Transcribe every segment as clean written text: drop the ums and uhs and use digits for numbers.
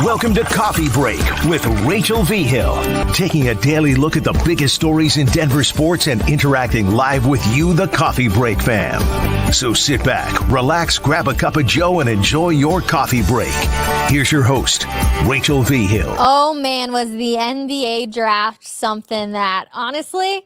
Welcome to Coffee Break with Rachel Vigil, taking a daily look at the biggest stories in Denver sports and interacting live with you, the Coffee Break fam. So sit back, relax, grab a cup of joe, and enjoy your coffee break. Here's your host, Rachel Vigil. Oh man, was the NBA draft something that, honestly,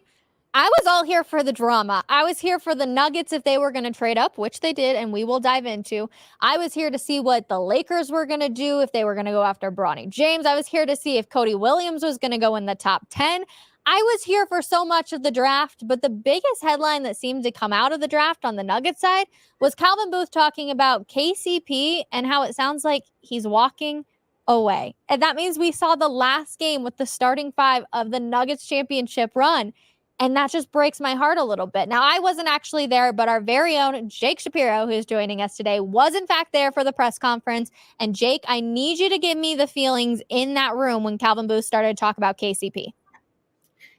I was all here for the drama. I was here for the Nuggets if they were going to trade up, which they did, and we will dive into. I was here to see what the Lakers were going to do if they were going to go after Bronny James. I was here to see if Cody Williams was going to go in the top 10. I was here for so much of the draft, but the biggest headline that seemed to come out of the draft on the Nuggets side was Calvin Booth talking about KCP and how it sounds like he's walking away. And that means we saw the last game with the starting five of the Nuggets championship run. And that just breaks my heart a little bit. Now, I wasn't actually there, but our very own Jake Shapiro, who's joining us today, was in fact there for the press conference. And Jake, I need you to give me the feelings in that room when Calvin Booth started to talk about KCP.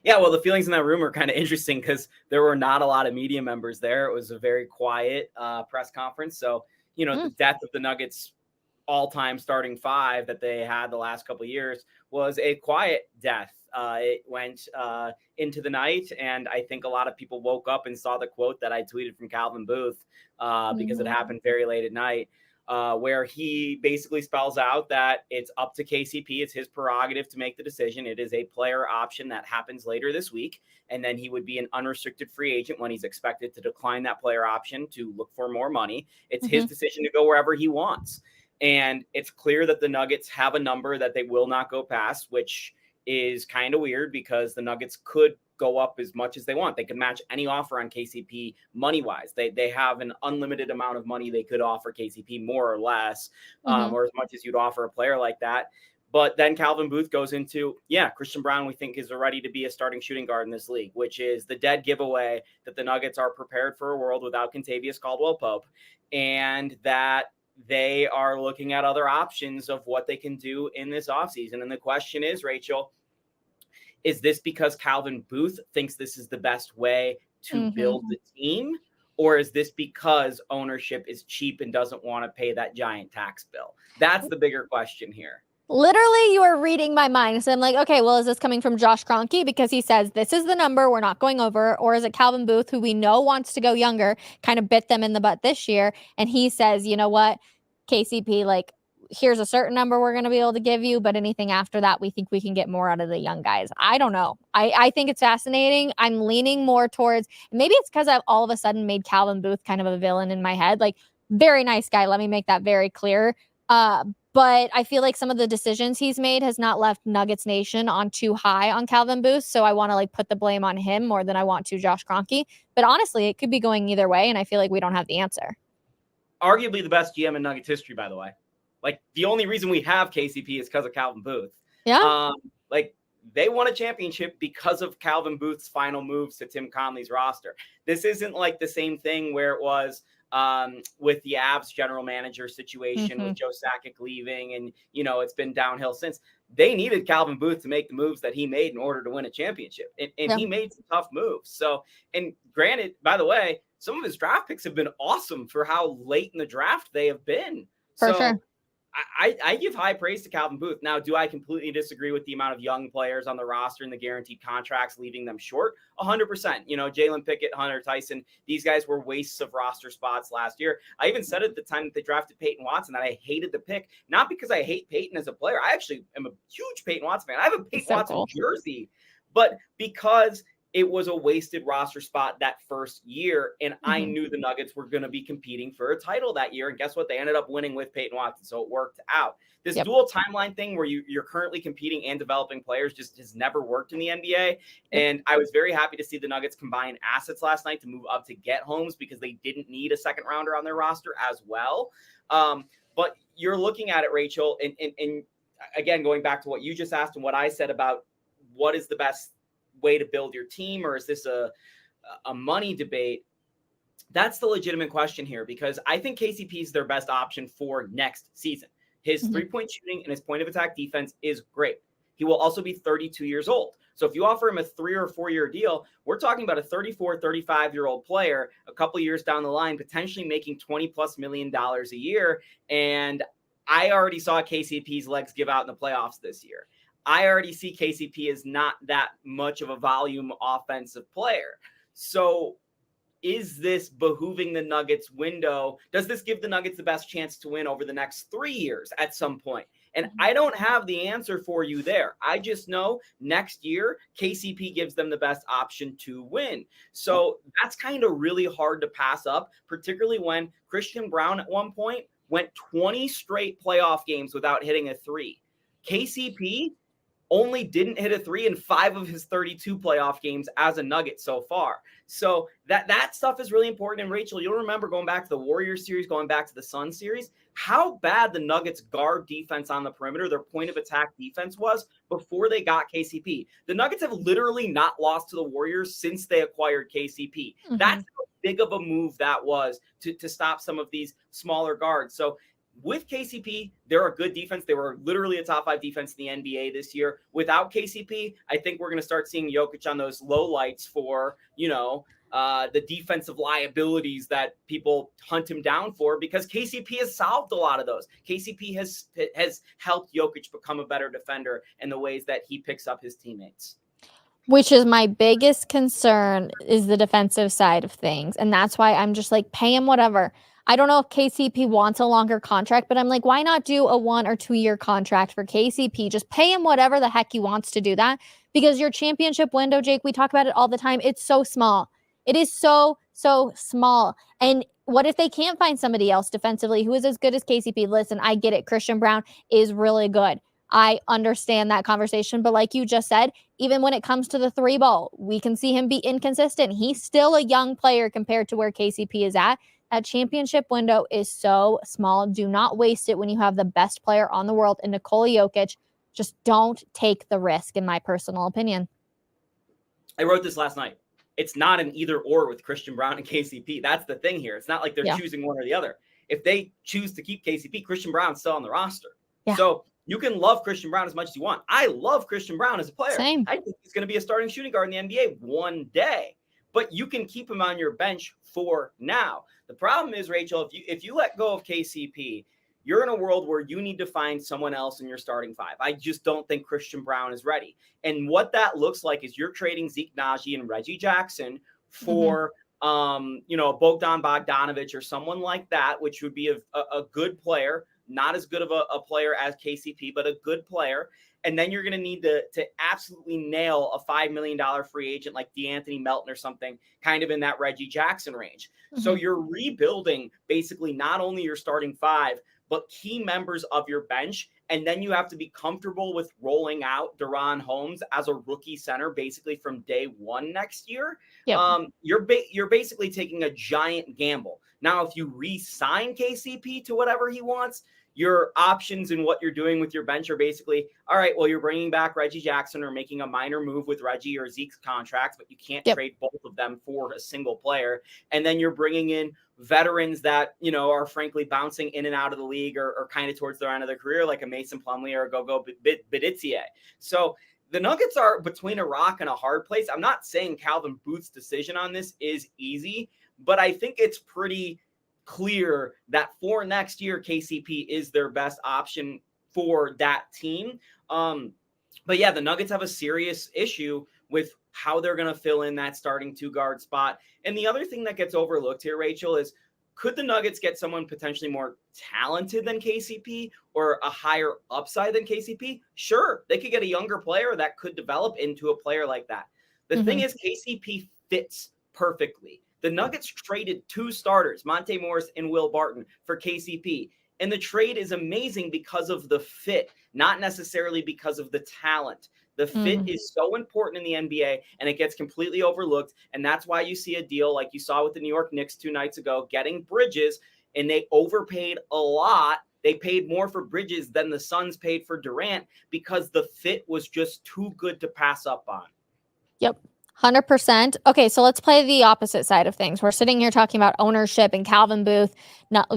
Yeah, well, the feelings in that room are kind of interesting because there were not a lot of media members there. It was a very quiet press conference. So, the death of the Nuggets all-time starting five that they had the last couple of years was a quiet death. It went into the night, and I think a lot of people woke up and saw the quote that I tweeted from Calvin Booth because it happened very late at night, where he basically spells out that it's up to KCP. It's his prerogative to make the decision. It is a player option that happens later this week, and then he would be an unrestricted free agent when he's expected to decline that player option to look for more money. It's his decision to go wherever he wants. And it's clear that the Nuggets have a number that they will not go past, which is kind of weird because the Nuggets could go up as much as they want. They could match any offer on KCP money-wise. They have an unlimited amount of money they could offer KCP, more or less, or as much as you'd offer a player like that. But then Calvin Booth goes into, Christian Braun, we think, is ready to be a starting shooting guard in this league, which is the dead giveaway that the Nuggets are prepared for a world without Kentavious Caldwell-Pope, and that they are looking at other options of what they can do in this offseason. And the question is, Rachel, is this because Calvin Booth thinks this is the best way to build the team? Or is this because ownership is cheap and doesn't want to pay that giant tax bill? That's the bigger question here. Literally, you are reading my mind. So I'm like, okay, well, is this coming from Josh Kroenke because he says this is the number we're not going over? Or is it Calvin Booth, who we know wants to go younger, kind of bit them in the butt this year? And he says, you know what, KCP, here's a certain number we're going to be able to give you, but anything after that, we think we can get more out of the young guys. I don't know. I think it's fascinating. I'm leaning more towards, maybe it's because I've all of a sudden made Calvin Booth kind of a villain in my head. Very nice guy. Let me make that very clear. But I feel like some of the decisions he's made has not left Nuggets Nation on too high on Calvin Booth. So I want to put the blame on him more than I want to Josh Kroenke. But honestly, it could be going either way. And I feel like we don't have the answer. Arguably the best GM in Nuggets history, by the way. The only reason we have KCP is because of Calvin Booth. Yeah. They won a championship because of Calvin Booth's final moves to Tim Conley's roster. This isn't the same thing where it was with the Avs general manager situation with Joe Sakic leaving, and it's been downhill since. They needed Calvin Booth to make the moves that he made in order to win a championship, and he made some tough moves. So, and granted, by the way, some of his draft picks have been awesome for how late in the draft they have been. For sure. I give high praise to Calvin Booth. Now, do I completely disagree with the amount of young players on the roster and the guaranteed contracts leaving them short? 100%. Jalen Pickett, Hunter Tyson, these guys were wastes of roster spots last year. I even said at the time that they drafted Peyton Watson that I hated the pick, not because I hate Peyton as a player. I actually am a huge Peyton Watson fan. I have a Peyton Watson jersey, but because it was a wasted roster spot that first year, and I knew the Nuggets were going to be competing for a title that year. And guess what? They ended up winning with Peyton Watson, so it worked out. This dual timeline thing where you're currently competing and developing players just has never worked in the NBA. And I was very happy to see the Nuggets combine assets last night to move up to get Holmes because they didn't need a second rounder on their roster as well. But you're looking at it, Rachel, and again, going back to what you just asked and what I said about what is the best way to build your team, or is this a money debate? That's the legitimate question here, because I think KCP is their best option for next season. His three-point shooting and his point of attack defense is great. He will also be 32 years old. So if you offer him a 3 or 4 year deal, we're talking about a 34, 35-year-old player a couple years down the line, potentially making $20+ million a year. And I already saw KCP's legs give out in the playoffs this year. I already see KCP as not that much of a volume offensive player. So is this behooving the Nuggets window? Does this give the Nuggets the best chance to win over the next 3 years at some point? And I don't have the answer for you there. I just know next year, KCP gives them the best option to win. So that's kind of really hard to pass up, particularly when Christian Braun at one point went 20 straight playoff games without hitting a three. KCP only didn't hit a three in 5 of his 32 playoff games as a Nugget so far. So that stuff is really important. And Rachel, you'll remember going back to the Warriors series, going back to the Suns series, how bad the Nuggets guard defense on the perimeter, their point of attack defense was before they got KCP. The Nuggets have literally not lost to the Warriors since they acquired KCP. Mm-hmm. That's how big of a move that was to stop some of these smaller guards. So with KCP, they're a good defense. They were literally a top 5 defense in the NBA this year. Without KCP, I think we're going to start seeing Jokic on those low lights for, the defensive liabilities that people hunt him down for, because KCP has solved a lot of those. KCP has helped Jokic become a better defender in the ways that he picks up his teammates. Which is my biggest concern, is the defensive side of things. And that's why I'm just like, pay him whatever. I don't know if KCP wants a longer contract, but I'm like, why not do a 1 or 2 year contract for KCP? Just pay him whatever the heck he wants to do that, because your championship window, Jake, we talk about it all the time. It's so small. It is so small. And what if they can't find somebody else defensively who is as good as KCP? Listen, I get it. Christian Braun is really good. I understand that conversation. But like you just said, even when it comes to the 3 ball, we can see him be inconsistent. He's still a young player compared to where KCP is at. That championship window is so small. Do not waste it when you have the best player on the world in Nikola Jokic. Just don't take the risk, in my personal opinion. I wrote this last night. It's not an either or with Christian Braun and KCP. That's the thing here. It's not like they're choosing one or the other. If they choose to keep KCP, Christian Braun's still on the roster. Yeah. So you can love Christian Braun as much as you want. I love Christian Braun as a player. Same. I think he's going to be a starting shooting guard in the NBA one day. But you can keep him on your bench for now. The problem is, Rachel, if you let go of KCP, you're in a world where you need to find someone else in your starting 5. I just don't think Christian Braun is ready. And what that looks like is you're trading Zeke Naji and Reggie Jackson for, Bogdan Bogdanovic or someone like that, which would be a good player, not as good of a player as KCP, but a good player. And then you're going to need to absolutely nail a $5 million free agent like DeAnthony Melton or something, kind of in that Reggie Jackson range. Mm-hmm. So you're rebuilding basically not only your starting 5, but key members of your bench. And then you have to be comfortable with rolling out Deron Holmes as a rookie center basically from day 1 next year. Yep. You're basically taking a giant gamble. Now, if you re-sign KCP to whatever he wants, your options and what you're doing with your bench are basically, all right, well, you're bringing back Reggie Jackson or making a minor move with Reggie or Zeke's contracts, but you can't trade both of them for a single player. And then you're bringing in veterans that, are frankly bouncing in and out of the league or kind of towards the end of their career, like a Mason Plumlee or a Gogo Bitadze. So the Nuggets are between a rock and a hard place. I'm not saying Calvin Booth's decision on this is easy, but I think it's pretty clear that for next year, KCP is their best option for that team. But yeah, the Nuggets have a serious issue with how they're going to fill in that starting 2 guard spot. And the other thing that gets overlooked here, Rachel, is could the Nuggets get someone potentially more talented than KCP or a higher upside than KCP? Sure, they could get a younger player that could develop into a player like that. The thing is, KCP fits perfectly. The Nuggets traded 2 starters, Monte Morris and Will Barton, for KCP. And the trade is amazing because of the fit, not necessarily because of the talent. The fit is so important in the NBA, and it gets completely overlooked. And that's why you see a deal like you saw with the New York Knicks 2 nights ago, getting Bridges, and they overpaid a lot. They paid more for Bridges than the Suns paid for Durant because the fit was just too good to pass up on. Yep. 100%. Okay, so let's play the opposite side of things. We're sitting here talking about ownership and Calvin Booth, not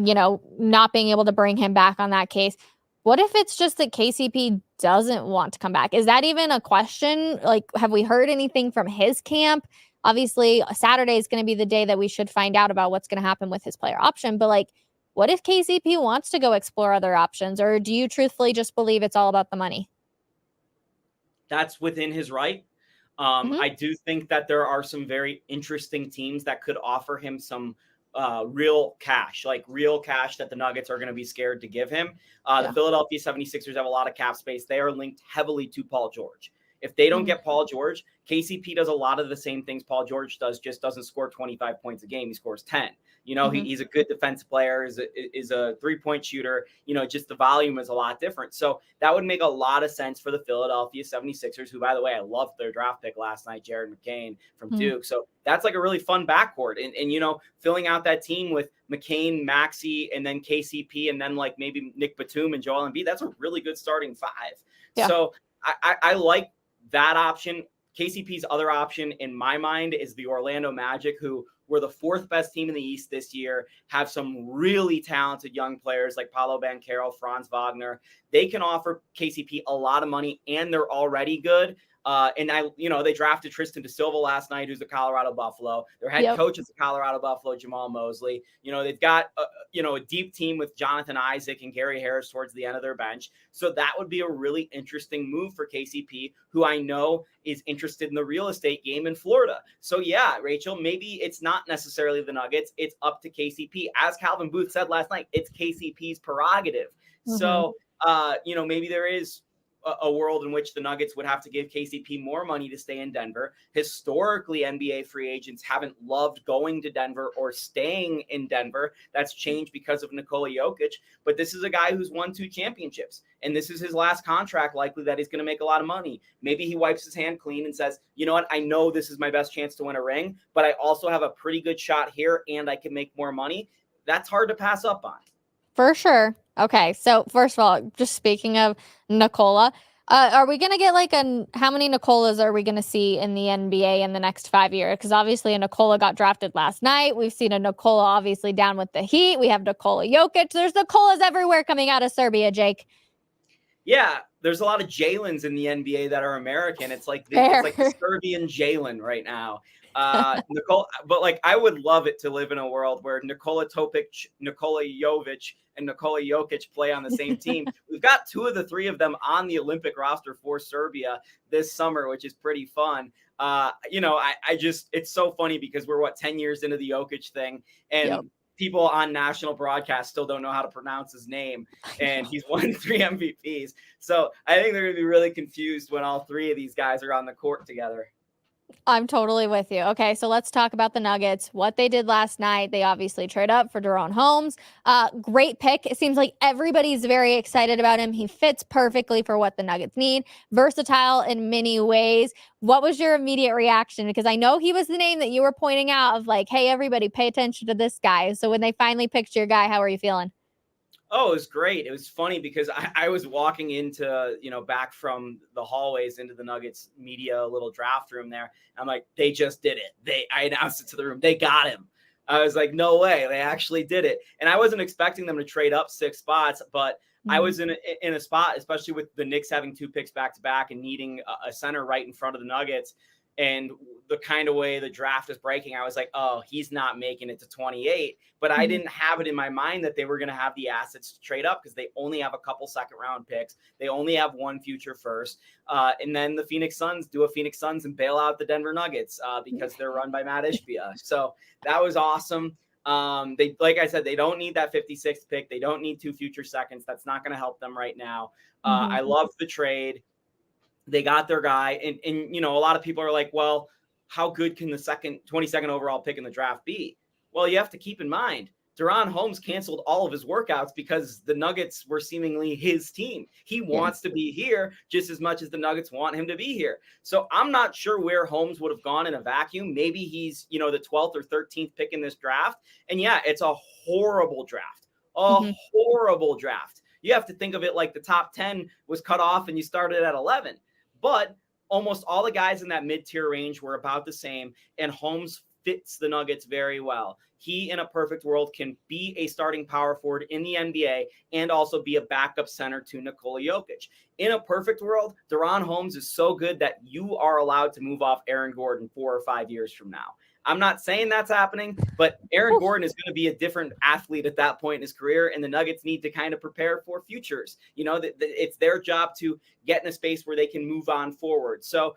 being able to bring him back on that case. What if it's just that KCP doesn't want to come back? Is that even a question? Like, have we heard anything from his camp? Obviously, Saturday is going to be the day that we should find out about what's going to happen with his player option. But like, What if KCP wants to go explore other options, or do you truthfully just believe it's all about the money? That's within his right. I do think that there are some very interesting teams that could offer him some real cash that the Nuggets are going to be scared to give him. The Philadelphia 76ers have a lot of cap space. They are linked heavily to Paul George. If they don't get Paul George, KCP does a lot of the same things Paul George does, just doesn't score 25 points a game. He scores 10. He's a good defensive player, is a three-point shooter. Just the volume is a lot different. So that would make a lot of sense for the Philadelphia 76ers, who, by the way, I loved their draft pick last night, Jared McCain from Duke. So that's like a really fun backcourt. And filling out that team with McCain, Maxey, and then KCP, and then like maybe Nick Batum and Joel Embiid, that's a really good starting five. Yeah. So I like that option. KCP's other option in my mind is the Orlando Magic, who were the fourth best team in the East this year, have some really talented young players like Paolo Banchero, Franz Wagner. They can offer KCP a lot of money, and they're already good. They drafted Tristan Da Silva last night, who's the Colorado Buffalo. Their head coach is the Colorado Buffalo, Jamal Mosley. They've got a deep team with Jonathan Isaac and Gary Harris towards the end of their bench. So that would be a really interesting move for KCP, who I know is interested in the real estate game in Florida. So yeah, Rachel, maybe it's not necessarily the Nuggets. It's up to KCP. As Calvin Booth said last night, it's KCP's prerogative. So, maybe there is a world in which the Nuggets would have to give KCP more money to stay in Denver. Historically, NBA free agents haven't loved going to Denver or staying in Denver. That's changed because of Nikola Jokic. But this is a guy who's won 2 championships, and this is his last contract, likely that he's going to make a lot of money. Maybe he wipes his hand clean and says, you know what, I know this is my best chance to win a ring, but I also have a pretty good shot here, and I can make more money. That's hard to pass up on. For sure. Okay, so first of all, just speaking of Nikola, are we going to get how many Nikolas are we going to see in the NBA in the next 5 years? Because obviously a Nikola got drafted last night. We've seen a Nikola obviously down with the Heat. We have Nikola Jokic. There's Nikolas everywhere coming out of Serbia, Jake. Yeah, there's a lot of Jalens in the NBA that are American. It's like the Serbian Jalen right now. Nicole, but I would love it to live in a world where Nikola Topic, Nikola Jovic, and Nikola Jokic play on the same team. We've got 2 of the 3 of them on the Olympic roster for Serbia this summer, which is pretty fun. It's so funny because we're 10 years into the Jokic thing, and people on national broadcast still don't know how to pronounce his name, and he's won 3 MVPs. So I think they're going to be really confused when all 3 of these guys are on the court together. I'm totally with you. Okay, so let's talk about the Nuggets. What they did last night, they obviously trade up for Daron Holmes. Great pick. It seems like everybody's very excited about him. He fits perfectly for what the Nuggets need. Versatile in many ways. What was your immediate reaction? Because I know he was the name that you were pointing out of hey, everybody pay attention to this guy. So when they finally picked your guy, how are you feeling? Oh, it was great. It was funny because I was walking into, back from the hallways into the Nuggets media little draft room there. I'm like, they just did it. I announced it to the room. They got him. I was like, no way. They actually did it. And I wasn't expecting them to trade up 6 spots, but I was in a spot, especially with the Knicks having 2 picks back to back and needing a center right in front of the Nuggets. And the kind of way the draft is breaking, I was like, oh, he's not making it to 28. But I didn't have it in my mind that they were going to have the assets to trade up because they only have a couple 2nd-round picks. They only have 1 future first. And then the Phoenix Suns do a Phoenix Suns and bail out the Denver Nuggets because they're run by Matt Ishbia. So that was awesome. Like I said, they don't need that 56th pick. They don't need 2 future seconds. That's not going to help them right now. I love the trade. They got their guy. And a lot of people are like, well, how good can the 22nd overall pick in the draft be? Well, you have to keep in mind, Daron Holmes canceled all of his workouts because the Nuggets were seemingly his team. He wants to be here just as much as the Nuggets want him to be here. So I'm not sure where Holmes would have gone in a vacuum. Maybe he's, the 12th or 13th pick in this draft. And yeah, it's a horrible draft, horrible draft. You have to think of it like the top 10 was cut off and you started at 11. But almost all the guys in that mid-tier range were about the same, and Holmes fits the Nuggets very well. He, in a perfect world, can be a starting power forward in the NBA and also be a backup center to Nikola Jokic. In a perfect world, Daron Holmes is so good that you are allowed to move off Aaron Gordon 4 or 5 years from now. I'm not saying that's happening, but Aaron Gordon is going to be a different athlete at that point in his career, and the Nuggets need to kind of prepare for futures. It's their job to get in a space where they can move on forward. So,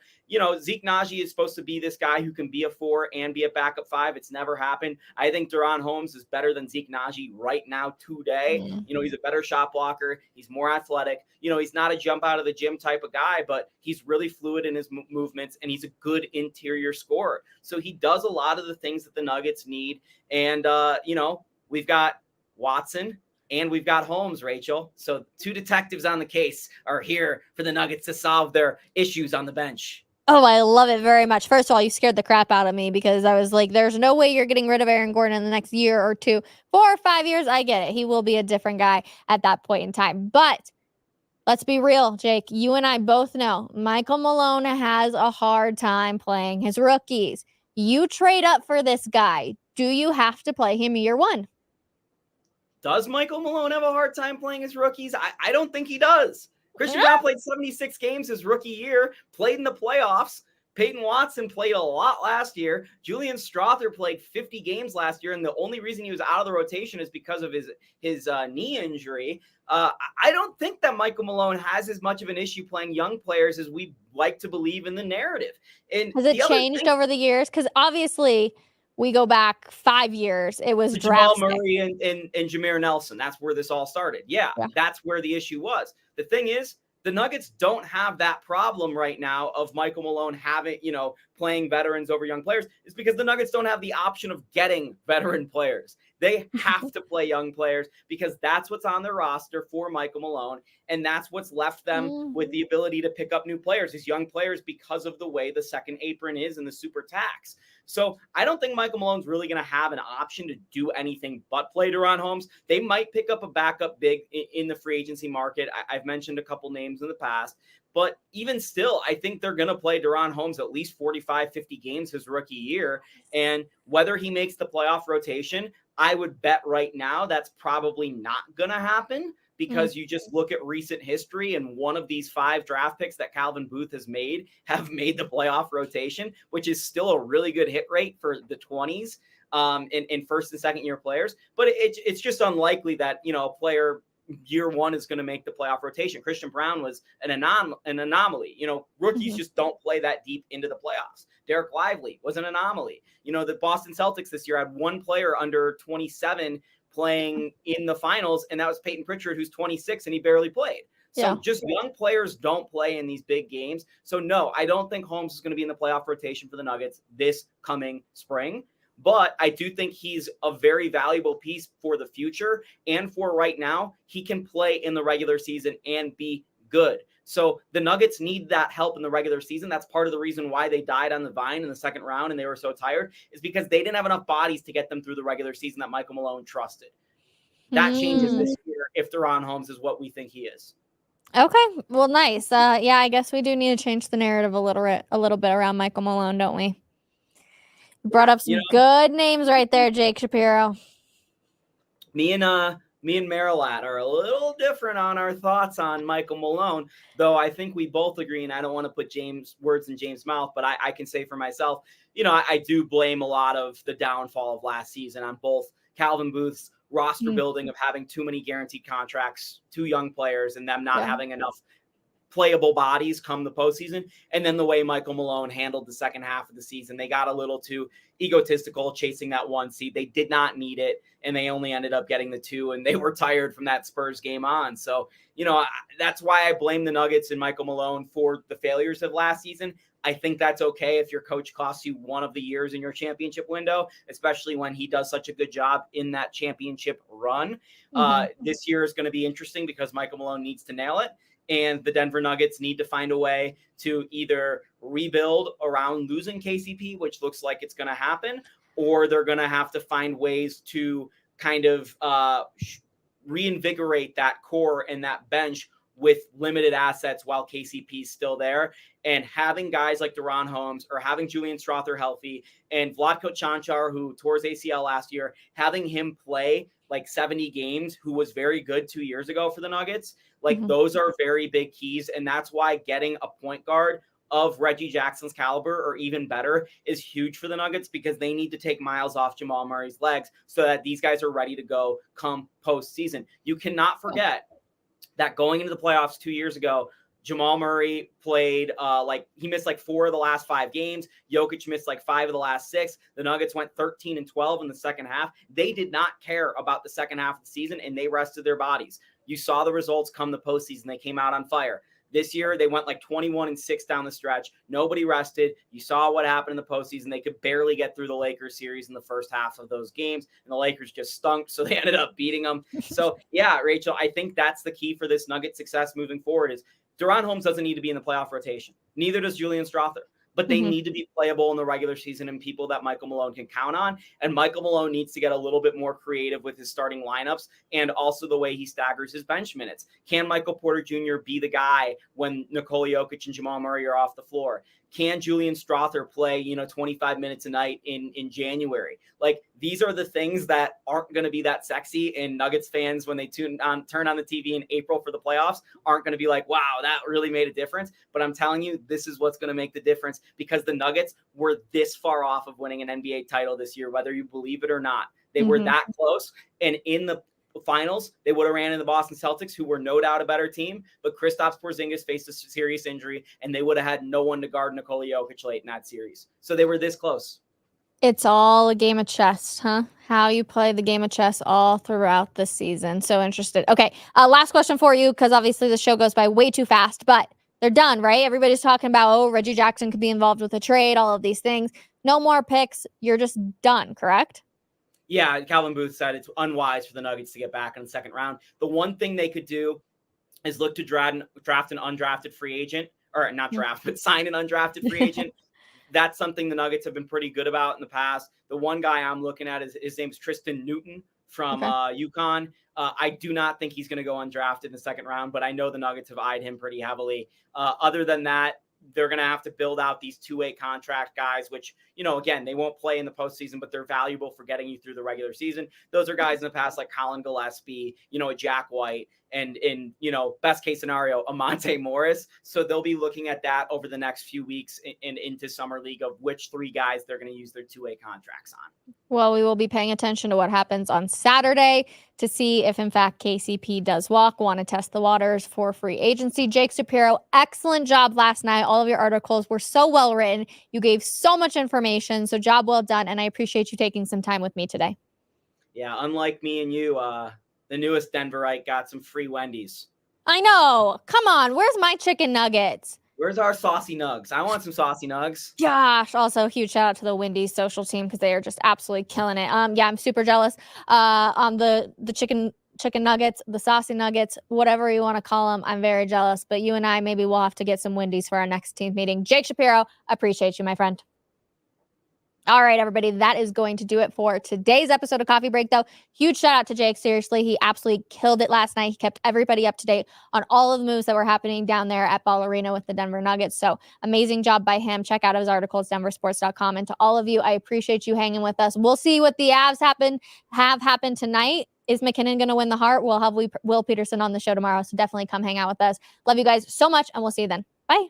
Zeke Naji is supposed to be this guy who can be a 4 and be a backup 5. It's never happened. I think Deron Holmes is better than Zeke Naji right now today. He's a better shot blocker. He's more athletic. He's not a jump out of the gym type of guy, but he's really fluid in his movements, and he's a good interior scorer. So he does a lot of the things that the Nuggets need. And, we've got Watson and we've got Holmes, Rachel. So 2 detectives on the case are here for the Nuggets to solve their issues on the bench. Oh, I love it very much. First of all, you scared the crap out of me because I was like, there's no way you're getting rid of Aaron Gordon in the next year or 2, 4 or 5 years. I get it. He will be a different guy at that point in time. But let's be real, Jake. You and I both know Michael Malone has a hard time playing his rookies. You trade up for this guy. Do you have to play him year 1? Does Michael Malone have a hard time playing his rookies? I don't think he does. Christian Brown played 76 games his rookie year, played in the playoffs. Peyton Watson played a lot last year. Julian Strawther played 50 games last year, and the only reason he was out of the rotation is because of his knee injury. I don't think that Michael Malone has as much of an issue playing young players as we like to believe in the narrative. And has it changed over the years? Because obviously we go back 5 years. It was Jamal Murray and Jameer Nelson. That's where this all started. Yeah, that's where the issue was. The thing is, the Nuggets don't have that problem right now of Michael Malone having, playing veterans over young players. It's because the Nuggets don't have the option of getting veteran players. They have to play young players because that's what's on their roster for Michael Malone. And that's what's left them with the ability to pick up new players, these young players, because of the way the second apron is in the super tax. So I don't think Michael Malone's really going to have an option to do anything but play Deron Holmes. They might pick up a backup big in the free agency market. I've mentioned a couple names in the past. But even still, I think they're going to play Deron Holmes at least 45, 50 games his rookie year. And whether he makes the playoff rotation, I would bet right now that's probably not going to happen because you just look at recent history and one of these 5 draft picks that Calvin Booth has made have made the playoff rotation, which is still a really good hit rate for the 20s in first and second year players. But it's just unlikely that, a player year 1 is going to make the playoff rotation. Christian Brown was an anomaly. Rookies just don't play that deep into the playoffs. Derek Lively was an anomaly. The Boston Celtics this year had 1 player under 27 playing in the finals, and that was Peyton Pritchard, who's 26, and he barely played. So just young players don't play in these big games. So no, I don't think Holmes is going to be in the playoff rotation for the Nuggets this coming spring. But I do think he's a very valuable piece for the future. And for right now, he can play in the regular season and be good. So the Nuggets need that help in the regular season. That's part of the reason why they died on the vine in the second round and they were so tired, is because they didn't have enough bodies to get them through the regular season that Michael Malone trusted. That changes this year if Deron Holmes is what we think he is. Okay, well, nice. I guess we do need to change the narrative a little bit around Michael Malone, don't we? Brought up some good names right there, Jake Shapiro. Me and Marilat are a little different on our thoughts on Michael Malone, though I think we both agree, and I don't want to put words in James' mouth, but I can say for myself, I do blame a lot of the downfall of last season on both Calvin Booth's roster building of having too many guaranteed contracts, 2 young players, and them not having enough playable bodies come the postseason. And then the way Michael Malone handled the second half of the season, they got a little too egotistical chasing that 1 seed. They did not need it, and they only ended up getting the 2, and they were tired from that Spurs game on. So, that's why I blame the Nuggets and Michael Malone for the failures of last season. I think that's okay if your coach costs you 1 of the years in your championship window, especially when he does such a good job in that championship run. This year is going to be interesting because Michael Malone needs to nail it. And the Denver Nuggets need to find a way to either rebuild around losing KCP, which looks like it's going to happen, or they're going to have to find ways to kind of reinvigorate that core and that bench with limited assets while KCP is still there. And having guys like Deron Holmes or having Julian Strawther healthy and Vlatko Čančar, who tore his ACL last year, having him play like 70 games, who was very good 2 years ago for the Nuggets. Like those are very big keys. And that's why getting a point guard of Reggie Jackson's caliber or even better is huge for the Nuggets, because they need to take miles off Jamal Murray's legs so that these guys are ready to go come postseason. You cannot forget that going into the playoffs 2 years ago, Jamal Murray played he missed like 4 of the last 5 games. Jokic missed like 5 of the last 6. The Nuggets went 13-12 in the second half. They did not care about the second half of the season, and they rested their bodies. You saw the results come the postseason. They came out on fire. This year, they went like 21-6 down the stretch. Nobody rested. You saw what happened in the postseason. They could barely get through the Lakers series in the first half of those games, and the Lakers just stunk, so they ended up beating them. So, yeah, Rachel, I think that's the key for this Nugget success moving forward is Duran Holmes doesn't need to be in the playoff rotation. Neither does Julian Strawther. But they need to be playable in the regular season and people that Michael Malone can count on. And Michael Malone needs to get a little bit more creative with his starting lineups and also the way he staggers his bench minutes. Can Michael Porter Jr. be the guy when Nikola Jokic and Jamal Murray are off the floor? Can Julian Strawther play, 25 minutes a night in January? Like, these are the things that aren't going to be that sexy, and Nuggets fans, when they turn on the TV in April for the playoffs, aren't going to be like, wow, that really made a difference. But I'm telling you, this is what's going to make the difference, because the Nuggets were this far off of winning an NBA title this year, whether you believe it or not. They were that close, and in the finals, they would have ran in the Boston Celtics, who were no doubt a better team, but Kristaps Porzingis faced a serious injury, and they would have had no one to guard Nikola Jokic late in that series. So they were this close. It's all a game of chess, huh? How you play the game of chess all throughout the season. So interested. Okay, last question for you, because obviously the show goes by way too fast, but they're done, right? Everybody's talking about, Reggie Jackson could be involved with a trade, all of these things. No more picks. You're just done, correct? Yeah, Calvin Booth said it's unwise for the Nuggets to get back in the second round. The one thing they could do is look to draft an undrafted free agent, or not draft, but sign an undrafted free agent. That's something the Nuggets have been pretty good about in the past. The one guy I'm looking at is his name's Tristan Newton from UConn. I do not think he's going to go undrafted in the second round, but I know the Nuggets have eyed him pretty heavily. Other than that, they're going to have to build out these two-way contract guys, which, again, they won't play in the postseason, but they're valuable for getting you through the regular season. Those are guys in the past like Colin Gillespie, a Jack White, and in, best case scenario, a Monte Morris. So they'll be looking at that over the next few weeks and into Summer League of which 3 guys they're going to use their two-way contracts on. Well, we will be paying attention to what happens on Saturday to see if, in fact, KCP does want to test the waters for free agency. Jake Shapiro, excellent job last night. All of your articles were so well written. You gave so much information. So job well done. And I appreciate you taking some time with me today. Yeah, unlike me and you, the newest Denverite got some free Wendy's. I know. Come on. Where's my chicken nuggets? Where's our saucy nugs? I want some saucy nugs. Gosh, also huge shout out to the Wendy's social team, because they are just absolutely killing it. Yeah, I'm super jealous. On the chicken nuggets, the saucy nuggets, whatever you want to call them, I'm very jealous. But you and I, maybe we'll have to get some Wendy's for our next team meeting. Jake Shapiro, appreciate you, my friend. All right, everybody, that is going to do it for today's episode of Coffee Break, though. Huge shout out to Jake. Seriously, he absolutely killed it last night. He kept everybody up to date on all of the moves that were happening down there at Ball Arena with the Denver Nuggets. So amazing job by him. Check out his articles, denversports.com. And to all of you, I appreciate you hanging with us. We'll see what the Avs have happened tonight. Is McKinnon going to win the heart? We'll have Will Peterson on the show tomorrow, so definitely come hang out with us. Love you guys so much, and we'll see you then. Bye.